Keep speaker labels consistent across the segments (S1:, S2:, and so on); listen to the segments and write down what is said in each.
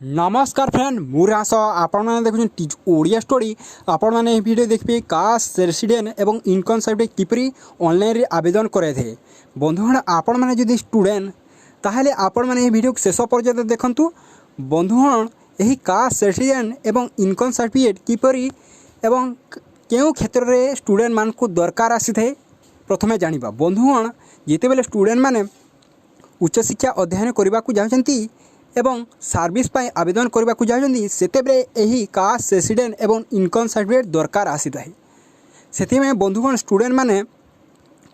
S1: नमस्कार फ्रेंड मुरास आपण मैंने देखुं ओडिया स्टोरी आपण मैंने वीडियो देखिए कास्ट रेसिडेंट एवं इनकम सर्टिफिकेट किपरि ऑनलाइन आवेदन करे थे बंधुगण आपण मैंने जदि स्टूडेंट ताहले आपण मैंने वीडियो शेष पर्यंत देखंतु बंधुगण यही कास्ट रेसिडेंट एवं इनकम सर्टिफिकेट किपरि एवं केउ क्षेत्र में स्टूडेंट मान को दरकार आसी थे प्रथमे जानिबा बंधुगण जिते बेले स्टूडेंट माने उच्च शिक्षा अध्ययन करने को चाहते एवं सर्विस पाई आवेदन करने को चाहते सेतेबेले यही कास्ट रेसिडेंट एवं इनकम सर्टिफिकेट दरकार आसी थाए से बंधुगण स्टूडेंट माने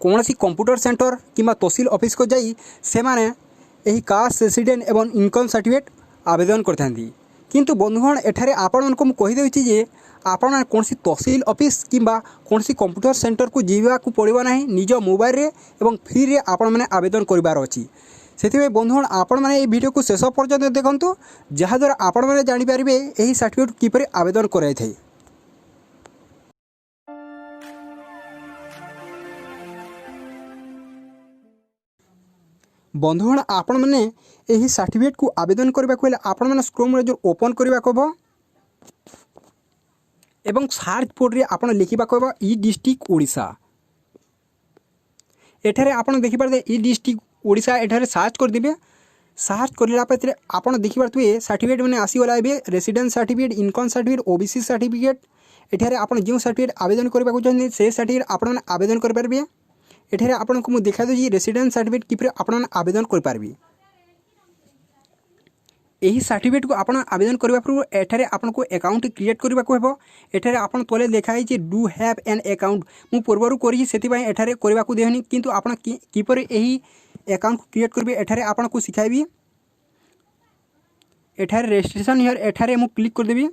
S1: कौन सी कंप्यूटर सेंटर किंबा तहसील ऑफिस को जाई से माने यही कास्ट रेसिडेंट एवं इनकम सर्टिफिकेट आवेदन करते किंतु बंधुगण एठारे आपण मानक मु कहि देउछि जे आपण कौन सी तहसील ऑफिस किंबा कौन सी कंप्यूटर सेंटर को जीवा को पड़ो ना निज मोबाइल रे एवं फ्री रे आपण माने आवेदन करिवार अछि से बंधुगण आपण मैंने ये वीडियो को शेष पर्यंत देखंतु जहाद्वारा आपण मैंने जानीपारे यही सर्टिफिकेट किपरि आवेदन कराई थे। बंधुगण आपण मैंने यही सर्टिफिकेट को आवेदन करने को आपण मैंने क्रोम रे जो ओपन करने को एवं सर्च बोर्ड रे आपण लिखा को ई डिस्ट्रिक्ट ओडिशा एठारे आपण देखि पारे ई डिस्ट्रिक्ट ओडिशा एठारे सर्च कर दिबे सर्च करला परे आपण देखि पारथुए सर्टिफिकेट माने आसीगला एबे resident certificate income certificate OBC certificate एठारे आपण जो सर्टिफिकेट आवेदन करबा को चाहते से सर्टिफिकेट आपण माने आवेदन कर पारबे एठारे आपण को मु देखा दो रेसिडेंट सर्टिफिकेट किपरे आपण माने आवेदन कर पारबे यही सर्टिफिकेट को आपण आवेदन करबा पूर्व एठारे आपण को अकाउंट क्रिएट करबा को हेबो एठारे आपण तले देखाई जे डू हैव एन अकाउंट मु पूर्वरु करी सेति पय एठारे करबा को देहनी किंतु आपण किपरि एही अकाउंट क्रिएट करबे एठारे आपण को सिखाइबी एठारे रजिस्ट्रेशन हियर एठारे मु क्लिक कर देबी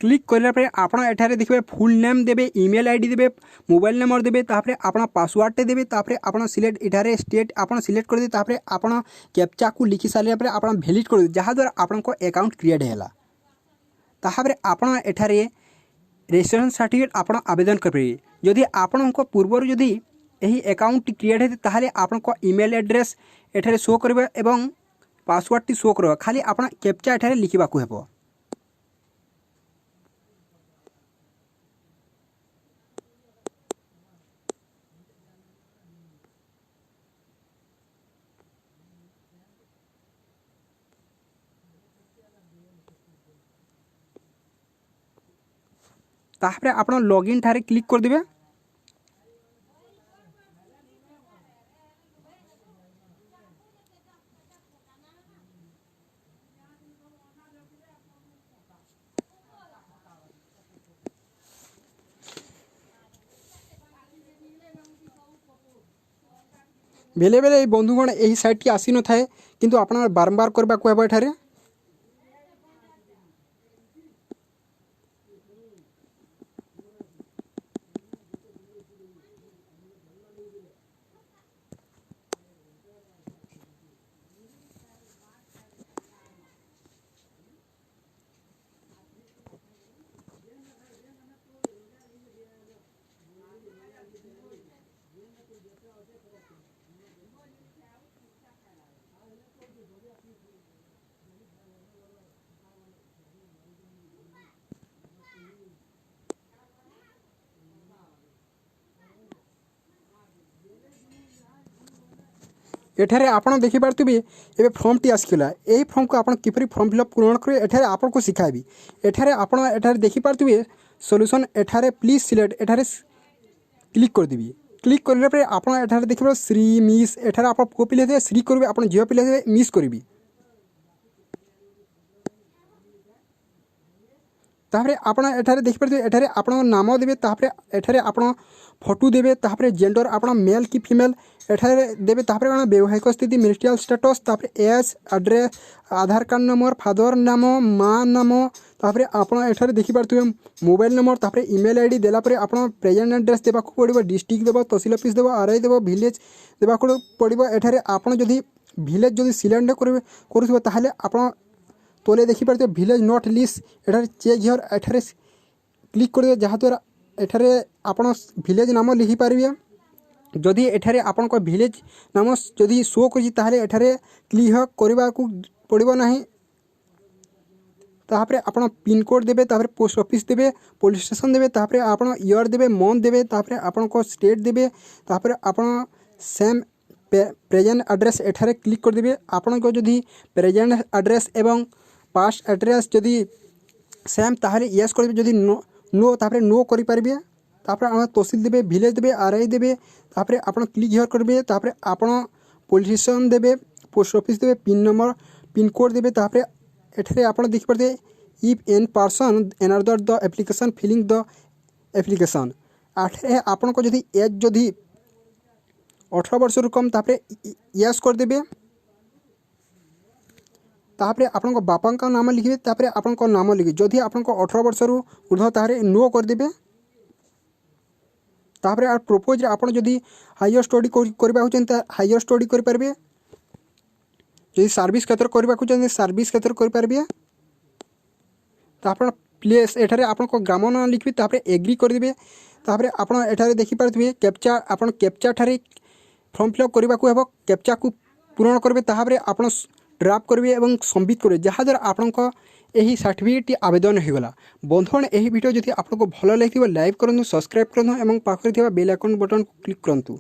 S1: क्लिक करला पर आपण एठारे देखबे फुल नेम देबे ईमेल आईडी देबे मोबाइल नंबर देबे तापरे आपण पासवर्ड टे देबे तापरे आपण सिलेक्ट एठारे स्टेट आपण सिलेक्ट कर दे तापरे आपण कैप्चा को लिखि साले पर आपण वैलिड कर दे जहा द्वारा आपण को अकाउंट क्रिएट हैला ताहाबरे आपण एठारे रजिस्ट्रेशन सर्टिफिकेट आपण आवेदन करबे जदि आपण को पूर्व जदि यही अकाउंट क्रिएट है ताहले आपण को ईमेल एड्रेस एठारे शो करबे एवं पासवर्ड टी शो करबे खाली आपण कैप्चा एठारे लिखिबा को हेबो ताहरे आपण लॉगिन ठारे क्लिक कर देबे बेले बेले बंधुगण यही साइट की आसी न थाए किंतु आपण बारंबार करबा को हेबो एठारे एठारे आपण देखि पारथुबे एबे फॉर्म टी आसीला एही फॉर्म को आपण किपरि फॉर्म फिलअप पूर्ण करे एठारे आपण को सिखाइबी एठारे आपण एठारे देखि पारथुबे सॉल्यूशन एठारे प्लीज सिलेक्ट एठारे क्लिक कर देबी क्लिक करले पर आपण एठारे देखिबो श्री मिस एठारे आपण को पिले दे श्री करबे आपण जियो पिले दे मिस करबी तापरे आपण एठारे देखि पारथुबे एठारे आपण नाम देबे तापरे एठारे आपण फोटो देबे तापरे जेंडर आपण मेल की फीमेल एठारे देबे तापरे आपण वैवाहिक स्थिति मिनिस्ट्रियल स्टेटस तापरे एज एड्रेस आधार कार्ड नंबर फादर नाम मां नाम तापरे आपण एठारे देखि पारथुबे मोबाइल नंबर तापरे ईमेल आईडी देला परे आपण प्रेजेंट एड्रेस देबा को पड़िबो डिस्ट्रिक्ट देबो तहसील ऑफिस देबो आरआई देबो विलेज देबा को पड़िबो एठारे आपण जदी विलेज जदी सिलेक्ट करबे करूथबो ताहले आपण तोले देखि पारथुबे विलेज नॉट लिस्ट एठारे चेक हियर एठारे क्लिक कर दे जहा द्वारा एठारे आपण विलेज नाम लिखि पारिबे जदि एठारे आपनक विलेज नाम जदि शो करी ताहले एठारे क्लिक करने को पड़ो ना। तापर आपण पिन कोड देबे, तापर पोस्ट ऑफिस देबे, पुलिस स्टेशन देबे, तापर आपण ईयर देबे, मंथ देबे, तापर आपण को स्टेट देबे, तापर आपण सेम प्रेजेंट एड्रेस एठारे क्लिक कर देबे। आपण को जदि प्रेजेंट एड्रेस एवं पास्ट एड्रेस जदि सेम ताहले यस कर देबे, जदि नो तापर नो करि पारबे। तापर आपण तहसील देबे, विलेज देबे, आरआई देबे, तापर आपण क्लिक हियर करबे, तापर आपण पुलिस स्टेशन देबे, पोस्ट ऑफिस देबे, पिन नंबर पिन कोड देबे। तापर एठारे आपण देखि परदे if an person enter the application filling the application. आठे आपण को जदि एज जदि 18 वर्ष रु कम तापर यस कर देबे। तापर आपण को बापा का नाम लिखिबे, तापर आपण को नाम लिखिबे। जदि आपण को 18 वर्ष रु ऊर्ध्व तारे नो कर देबे। तापर आ प्रपोज आपण जदि हायर स्टडी करबा होचन त हायर स्टडी कर परबे। जदि सर्विस क्षेत्र करबा को चाहते सर्विस क्षेत्र कर परबे। तापर प्लेस एठारे आपण को ग्राम नाम लिखबे, तापर एग्री कर देबे। तापर आपण एठारे देखि पारथबे कैप्चा, आपण कैप्चा ठारे फॉर्म फिलअप करबा को हेबो। कैप्चा को पूर्ण करबे, तापर आपण ड्राफ्ट करबे एवं सबमिट करबे, जहाँ द्वारा आपण को यही सर्टिफिकेट आवेदन हो गला। बंधुगण यही वीडियो जदि आपको भल लगे लाइक करूँ, सब्सक्राइब करूँ और पाखरे बेल आइकन बटन को क्लिक करूँ।